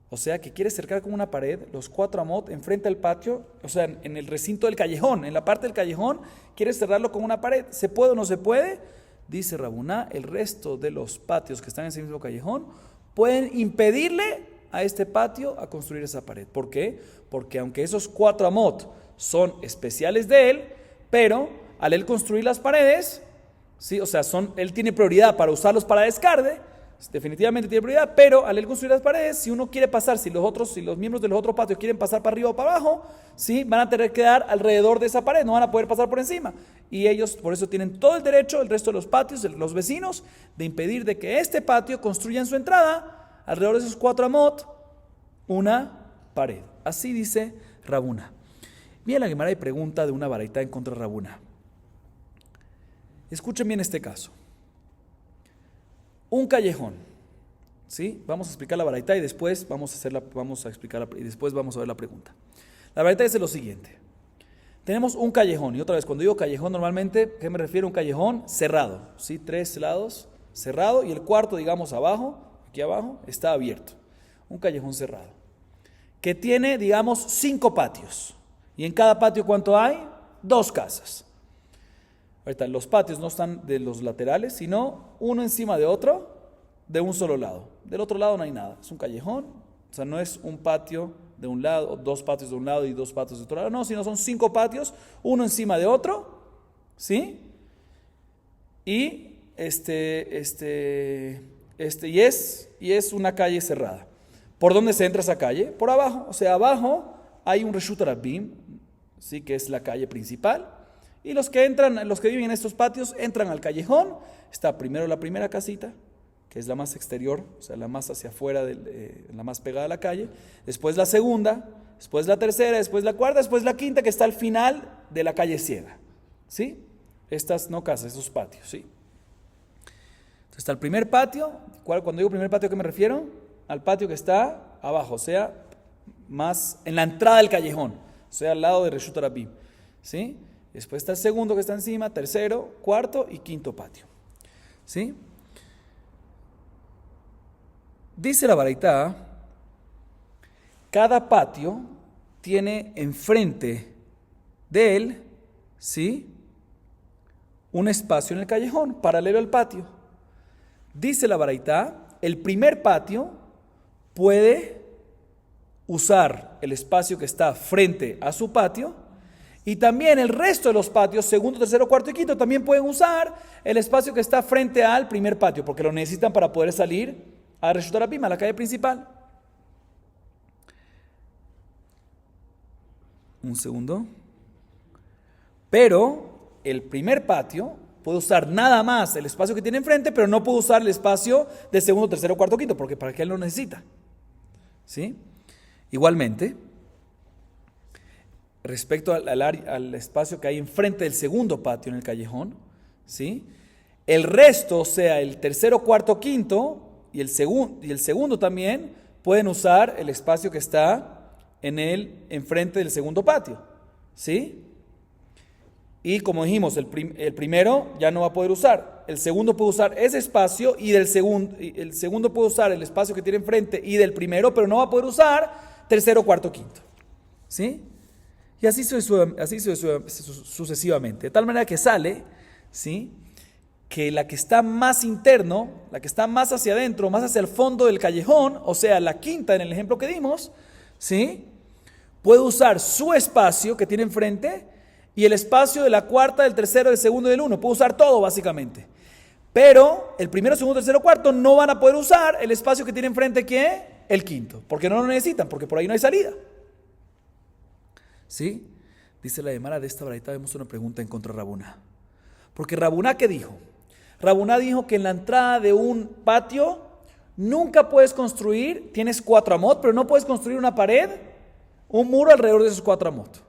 O sea, que quieres cercar con una pared los 4 amot enfrente al patio, o sea, en el recinto del callejón, en la parte del callejón, quieres cerrarlo con una pared. ¿Se puede o no se puede? Dice Rabuná, el resto de los patios que están en ese mismo callejón pueden impedirle a este patio a construir esa pared. ¿Por qué? Porque aunque esos 4 amot son especiales de él, pero al él construir las paredes, ¿sí? O sea, él tiene prioridad para usarlos para descargue, definitivamente tiene prioridad, pero al él construir las paredes, si uno quiere pasar, si los miembros de los otros patios quieren pasar para arriba o para abajo, ¿sí? Van a tener que dar alrededor de esa pared, no van a poder pasar por encima. Y ellos por eso tienen todo el derecho, el resto de los patios, los vecinos, de impedir de que este patio construya en su entrada, alrededor de esos 4 amot, una pared. Así dice Rabuna. Viene la Gemara y pregunta de una baraita en contra de Rabuna. Escuchen bien este caso. Un callejón, ¿sí? Vamos a explicar la baraita y después vamos a explicar y después vamos a ver la pregunta. La baraita dice lo siguiente. Tenemos un callejón, y otra vez, cuando digo callejón normalmente, ¿qué me refiero? Un callejón cerrado, ¿sí? 3 lados cerrado y el cuarto, digamos, abajo, aquí abajo, está abierto. Un callejón cerrado. Que tiene, digamos, 5 patios. Y en cada patio, ¿cuánto hay? 2 casas. Ahorita, los patios no están de los laterales, sino uno encima de otro, de un solo lado. Del otro lado no hay nada. Es un callejón, o sea, no es un patio de un lado, o 2 patios de un lado y 2 patios de otro lado. No, sino son 5 patios, uno encima de otro, ¿sí? Y es una calle cerrada. ¿Por dónde se entra esa calle? Por abajo. O sea, abajo hay un Reshut Rabim, ¿sí? Que es la calle principal. Y los que viven en estos patios, entran al callejón. Está primero la primera casita, que es la más exterior, o sea, la más hacia afuera, la más pegada a la calle. Después la segunda, después la tercera, después la cuarta, después la quinta, que está al final de la calle ciega. ¿Sí? Estas no casas, estos patios, ¿sí? Entonces está el primer patio. Cuando digo primer patio, ¿a qué me refiero? Al patio que está abajo, o sea, más en la entrada del callejón, o sea, al lado de Reshut Rabim, ¿sí? Después está el segundo que está encima, tercero, cuarto y quinto patio, ¿sí? Dice la baraita, cada patio tiene enfrente de él, ¿sí? Un espacio en el callejón, paralelo al patio. Dice la baraita, el primer patio puede usar el espacio que está frente a su patio Y también el resto de los patios, segundo, tercero, cuarto y quinto, también pueden usar el espacio que está frente al primer patio, porque lo necesitan para poder salir a Reshut Harabim, a la calle principal. Un segundo. Pero el primer patio puede usar nada más el espacio que tiene enfrente, pero no puede usar el espacio de segundo, tercero, cuarto, quinto, porque para qué él lo necesita. ¿Sí? Igualmente, respecto al espacio que hay enfrente del segundo patio en el callejón, ¿sí? El resto, o sea, el tercero, cuarto, quinto y el segundo también pueden usar el espacio que está enfrente del segundo patio, ¿sí? Y como dijimos, el primero ya no va a poder usar. El segundo puede usar ese espacio y el segundo puede usar el espacio que tiene enfrente y del primero, pero no va a poder usar tercero, cuarto, quinto. ¿Sí? Y así sucesivamente. De tal manera que sale, ¿sí? Que la que está más interno, la que está más hacia adentro, más hacia el fondo del callejón, o sea, la quinta en el ejemplo que dimos, ¿sí? Puede usar su espacio que tiene enfrente y el espacio de la cuarta, del tercero, del segundo y del uno. Puede usar todo básicamente. Pero el primero, segundo, tercero, cuarto no van a poder usar el espacio que tiene enfrente, ¿qué? El quinto. Porque no lo necesitan, porque por ahí no hay salida. ¿Sí? Dice la Gemara de esta braita, vemos una pregunta en contra de Rabuná. Porque Rabuná, ¿qué dijo? Rabuná dijo que en la entrada de un patio nunca puedes construir, tienes 4 amot, pero no puedes construir una pared, un muro alrededor de esos 4 amot.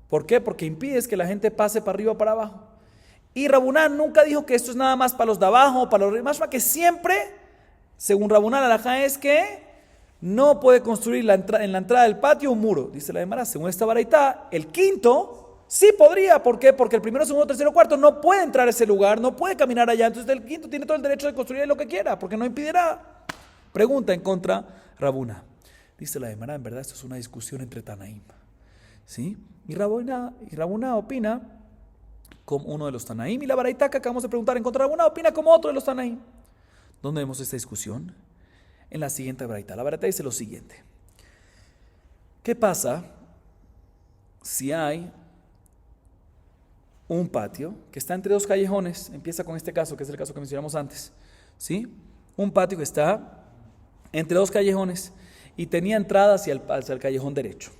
¿Por qué? Porque impides que la gente pase para arriba o para abajo. Y Rabuná nunca dijo que esto es nada más para los de abajo o para los demás, que siempre, según Rabuná, la halajá es que no puede construir en la entrada del patio un muro. Dice la Gemara, según esta baraita, el quinto sí podría. ¿Por qué? Porque el primero, segundo, tercero, cuarto no puede entrar a ese lugar, no puede caminar allá. Entonces el quinto tiene todo el derecho de construir lo que quiera, porque no impedirá. Pregunta en contra Rabuná. Dice la Gemara, en verdad esto es una discusión entre Tanaim. ¿Sí? Y Rabuná opina como uno de los Tanaim, y la baraita que acabamos de preguntar en contra de Rabuná opina como otro de los Tanaim. ¿Dónde vemos esta discusión? En la siguiente baraita. La baraita dice lo siguiente: ¿qué pasa si hay un patio que está entre 2 callejones? Empieza con este caso, que es el caso que mencionamos antes, ¿sí? Un patio que está entre 2 callejones y tenía entrada hacia el callejón derecho.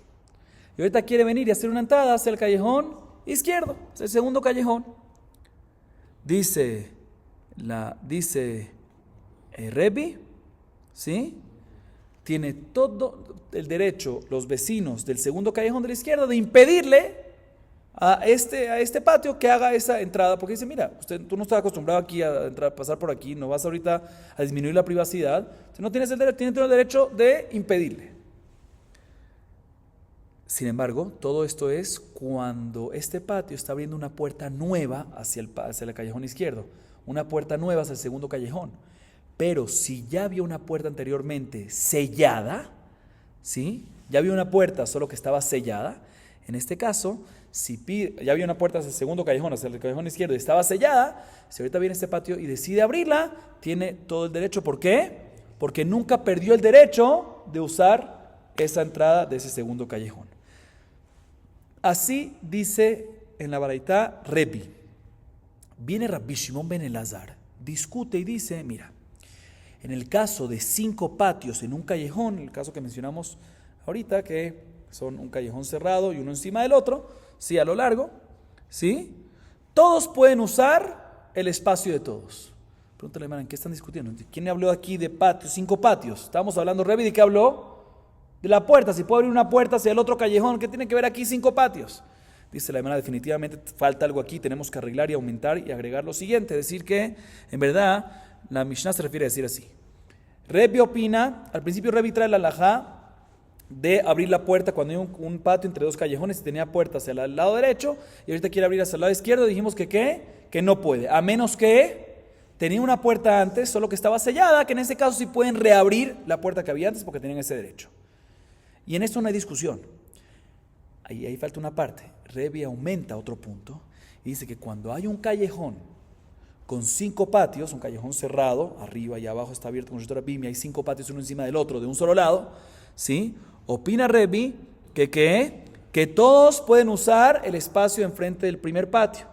Y ahorita quiere venir y hacer una entrada hacia el callejón izquierdo, es el segundo callejón. Dice Rebbi, ¿sí? Tiene todo el derecho los vecinos del segundo callejón de la izquierda de impedirle a este patio que haga esa entrada, porque dice, mira, tú no estás acostumbrado aquí a pasar por aquí, no vas ahorita a disminuir la privacidad, tú no tienes el derecho, tienes todo el derecho de impedirle. Sin embargo, todo esto es cuando este patio está abriendo una puerta nueva hacia el callejón izquierdo, una puerta nueva hacia el segundo callejón. Pero si ya había una puerta anteriormente sellada, ¿sí? Ya había una puerta, solo que estaba sellada. En este caso, ya había una puerta hacia el segundo callejón, hacia el callejón izquierdo, y estaba sellada. Si ahorita viene este patio y decide abrirla, tiene todo el derecho. ¿Por qué? Porque nunca perdió el derecho de usar esa entrada de ese segundo callejón. Así dice en la baraita Rebbi. Viene Rabbi Shimon ben Elazar, discute y dice, mira, en el caso de 5 patios en un callejón, el caso que mencionamos ahorita, que son un callejón cerrado y uno encima del otro, sí, a lo largo, ¿sí? Todos pueden usar el espacio de todos. Pregúntale, hermano, ¿en qué están discutiendo? ¿Quién habló aquí de patios, 5 patios? Estábamos hablando, Rebbi, ¿de qué habló? De la puerta, si puede abrir una puerta hacia el otro callejón, ¿qué tiene que ver aquí 5 patios? Dice la hermana, definitivamente falta algo aquí, tenemos que arreglar y aumentar y agregar lo siguiente, decir que, en verdad, la Mishnah se refiere a decir así. Rebbi opina, al principio Rebbi trae la halajá de abrir la puerta cuando hay un patio entre 2 callejones y tenía puerta hacia el lado derecho y ahorita quiere abrir hacia el lado izquierdo, dijimos que no puede, a menos que tenía una puerta antes, solo que estaba sellada, que en ese caso sí pueden reabrir la puerta que había antes porque tenían ese derecho. Y en esto no hay discusión. Ahí falta una parte. Rebbi aumenta otro punto y dice que cuando hay un callejón con 5 patios, un callejón cerrado, arriba y abajo está abierto con Reshut Harabim y hay 5 patios uno encima del otro de un solo lado, ¿sí? Opina Rebbi que que todos pueden usar el espacio enfrente del primer patio,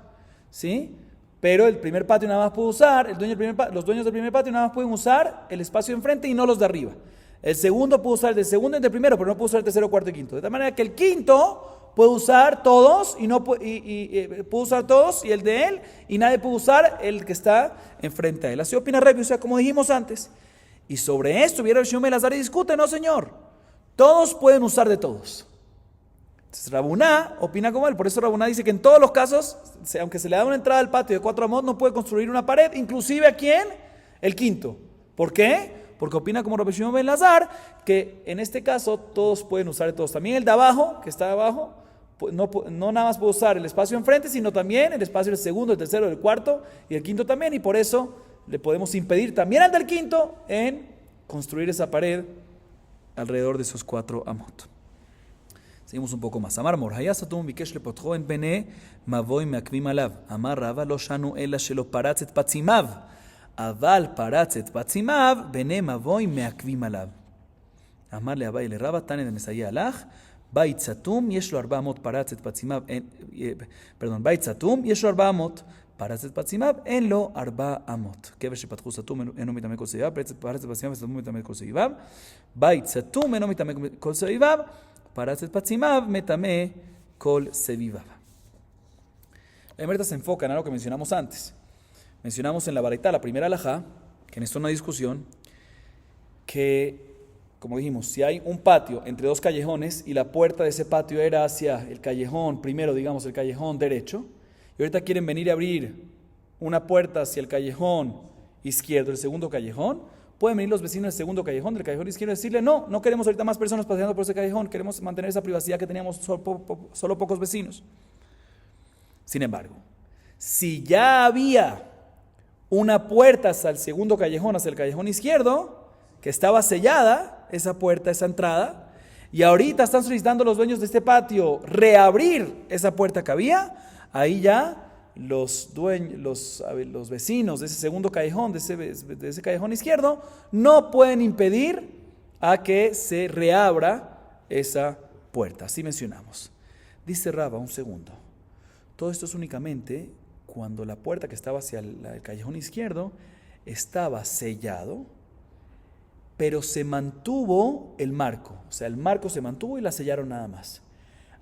¿sí? Pero el primer patio nada más puede usar, los dueños del primer patio nada más pueden usar el espacio enfrente y no los de arriba. El segundo puede usar el del segundo y el del primero, pero no puede usar el tercero, cuarto y quinto. De tal manera que el quinto puede usar todos puede usar todos y el de él, y nadie puede usar el que está enfrente a él. Así opina Rebbe, o sea, como dijimos antes. Y sobre esto viene el Shimon ben Elazar y discute, no señor. Todos pueden usar de todos. Entonces Rabuná opina como él, por eso Rabuná dice que en todos los casos, aunque se le da una entrada al patio de 4 amot, no puede construir una pared, inclusive ¿a quién? El quinto. ¿Por qué? Porque opina como Rabbi Shimon ben Elazar, que en este caso todos pueden usar de todos. También el de abajo, que está abajo, no nada más puede usar el espacio enfrente, sino también el espacio del segundo, el tercero, el cuarto y el quinto también, y por eso le podemos impedir también al del quinto en construir esa pared alrededor de esos 4 amot. Seguimos un poco más. Amar Mor, Hayasatum bikesh lepotcho en bene mavoy meakvim alav. Amar Rava lo shanu ela shelo paratz et patzimav. Aval paratz et patzimav bene mavoy meakvim alav. Amar le Abai le Rava tane de Mesaya alach. Bait satum yesh lo 400 paratz et patzimav. Bait satum yesh lo 400 paratz et patzimav en lo 400. Kever shepatchu satum eno mitame kol seivav. Paratz et patzimav eno mitame kol seivav. Bait satum eno mitame kol seivav. Paratz et patzimav metame kol sevivav. La Emerita se enfoca en algo que mencionamos antes. Mencionamos en la Baraita, la primera alajá, que en esto no hay discusión, que, como dijimos, si hay un patio entre 2 callejones y la puerta de ese patio era hacia el callejón, primero digamos el callejón derecho, y ahorita quieren venir a abrir una puerta hacia el callejón izquierdo, el segundo callejón, pueden venir los vecinos del segundo callejón, del callejón izquierdo, y decirle, no queremos ahorita más personas paseando por ese callejón, queremos mantener esa privacidad que teníamos solo pocos vecinos. Sin embargo, si ya había una puerta hacia el segundo callejón, hacia el callejón izquierdo, que estaba sellada, esa puerta, esa entrada, y ahorita están solicitando los dueños de este patio reabrir esa puerta que había, ahí ya los vecinos de ese segundo callejón, de ese callejón izquierdo, no pueden impedir a que se reabra esa puerta. Así mencionamos. Dice Rava, un segundo. Todo esto es únicamente cuando la puerta que estaba hacia el callejón izquierdo estaba sellado, pero se mantuvo el marco. O sea, el marco se mantuvo y la sellaron nada más.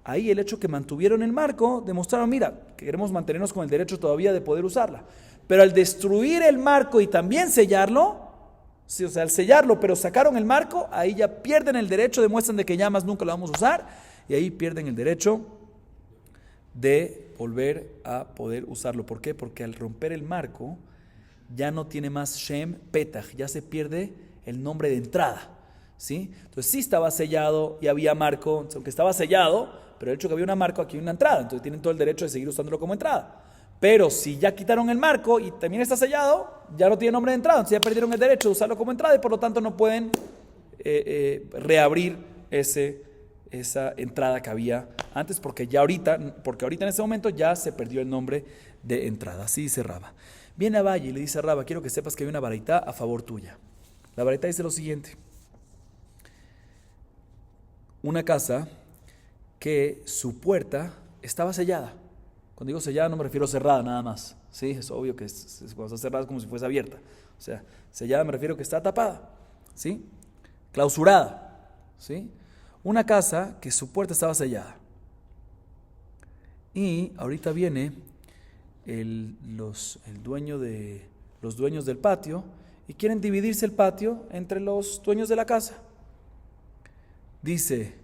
Ahí el hecho que mantuvieron el marco demostraron, mira, que queremos mantenernos con el derecho todavía de poder usarla. Pero al destruir el marco y también sellarlo, sí, o sea, al sellarlo pero sacaron el marco, ahí ya pierden el derecho, demuestran de que ya más nunca lo vamos a usar, y ahí pierden el derecho de volver a poder usarlo. ¿Por qué? Porque al romper el marco ya no tiene más Shem Petach, ya se pierde el nombre de entrada, ¿sí? Entonces sí estaba sellado y había marco, aunque estaba sellado, pero el hecho que había una marco, aquí hay una entrada, entonces tienen todo el derecho de seguir usándolo como entrada. Pero si ya quitaron el marco y también está sellado, ya no tiene nombre de entrada, entonces ya perdieron el derecho de usarlo como entrada y por lo tanto no pueden reabrir esa entrada que había antes, porque ahorita en ese momento ya se perdió el nombre de entrada. Así dice Rava. Viene a Valle y le dice a Rava, quiero que sepas que hay una baraita a favor tuya. La baraita dice lo siguiente: una casa que su puerta estaba sellada. Cuando digo sellada no me refiero a cerrada nada más, ¿sí? Es obvio que cuando está cerrada es como si fuese abierta. O sea, sellada me refiero a que está tapada, ¿sí? Clausurada, ¿sí? Una casa que su puerta estaba sellada. Y ahorita viene los dueños del patio y quieren dividirse el patio entre los dueños de la casa. Dice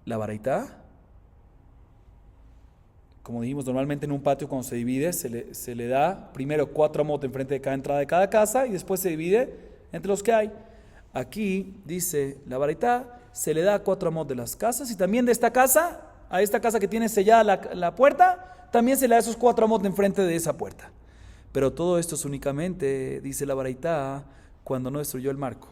la baraita, como dijimos, normalmente en un patio cuando se divide se le da primero 4 amot enfrente de cada entrada de cada casa y después se divide entre los que hay. Aquí dice la baraita, se le da 4 amot de las casas y también de esta casa, a esta casa que tiene sellada la puerta, también se le da esos 4 amot enfrente de esa puerta. Pero todo esto es únicamente, dice la baraita, cuando no destruyó el marco.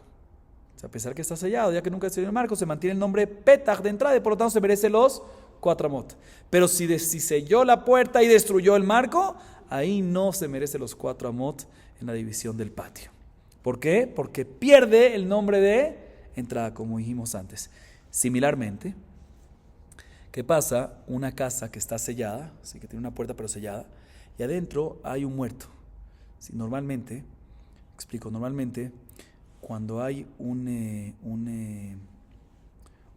O sea, a pesar que está sellado, ya que nunca destruyó el marco, se mantiene el nombre Petach de entrada y por lo tanto se merece los 4 amot. Pero si selló la puerta y destruyó el marco, ahí no se merece los 4 amot en la división del patio. ¿Por qué? Porque pierde el nombre de entrada, como dijimos antes. Similarmente, ¿Qué pasa? Una casa que está sellada, así que tiene una puerta pero sellada, y adentro hay un muerto. Sí, normalmente, cuando hay un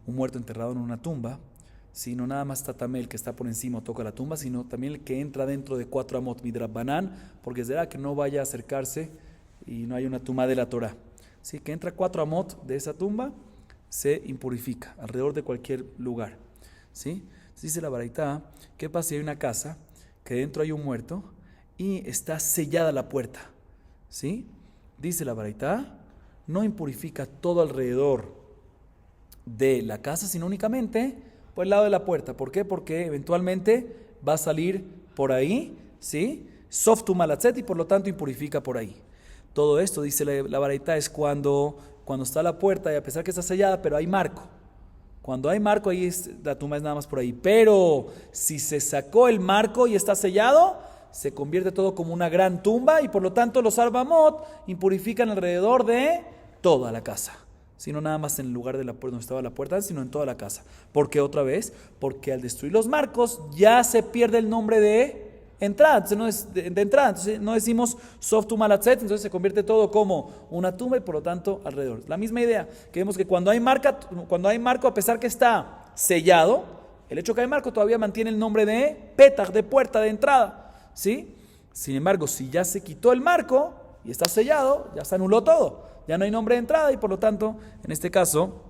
muerto enterrado en una tumba, si no nada más tatame el que está por encima o toca la tumba, sino también el que entra dentro de 4 amot midrabanan, porque será que no vaya a acercarse y no hay una tumba de la Torah. Sí, que entra 4 amot de esa tumba, se impurifica alrededor de cualquier lugar. ¿Sí? Dice la Baraitá, ¿qué pasa si hay una casa que dentro hay un muerto y está sellada la puerta? ¿Sí? Dice la Baraitá, no impurifica todo alrededor de la casa, sino únicamente por el lado de la puerta. ¿Por qué? Porque eventualmente va a salir por ahí, ¿sí? Softu malatzet, y por lo tanto impurifica por ahí. Todo esto, dice la Baraitá, es cuando está la puerta y a pesar que está sellada, pero hay marco. Cuando hay marco, ahí la tumba es nada más por ahí. Pero si se sacó el marco y está sellado, se convierte todo como una gran tumba y por lo tanto los arbamot impurifican alrededor de toda la casa. Sino nada más en el lugar de la puerta donde estaba la puerta, sino en toda la casa. ¿Por qué otra vez? Porque al destruir los marcos ya se pierde el nombre de entrada. Entonces no es de entrada. Entonces no decimos softu malatzet, entonces se convierte todo como una tumba y por lo tanto alrededor. La misma idea que vemos que cuando hay marco, a pesar que está sellado, el hecho que hay marco todavía mantiene el nombre de petach, de puerta, de entrada. ¿Sí? Sin embargo, si ya se quitó el marco y está sellado, ya se anuló todo. Ya no hay nombre de entrada y por lo tanto, en este caso,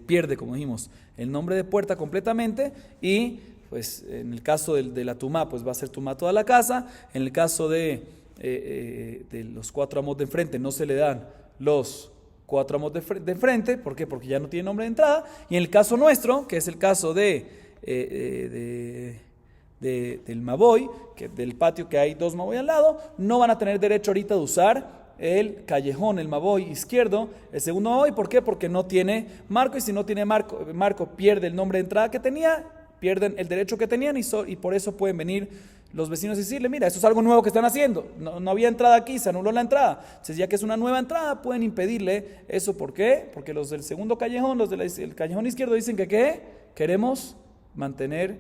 pierde, como dijimos, el nombre de puerta completamente y pues en el caso de la tumá, pues va a ser tumá toda la casa. En el caso de los 4 amot de enfrente, no se le dan los 4 amot de enfrente. ¿Por qué? Porque ya no tiene nombre de entrada. Y en el caso nuestro, que es el caso del Maboy, del patio que hay 2 Maboy al lado, no van a tener derecho ahorita de usar el callejón, el Maboy izquierdo, el segundo Maboy. ¿Por qué? Porque no tiene marco y si no tiene marco pierde el nombre de entrada que tenía, pierden el derecho que tenían y por eso pueden venir los vecinos y decirle, mira, eso es algo nuevo que están haciendo, no había entrada aquí, se anuló la entrada. Entonces ya que es una nueva entrada pueden impedirle eso. ¿Por qué? Porque los del segundo callejón, los del callejón izquierdo dicen que ¿qué? Queremos mantener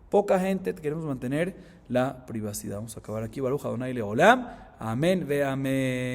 poca gente, queremos mantener la privacidad. Vamos a acabar aquí. Baruch Adonai Leolam. Amén ve amén.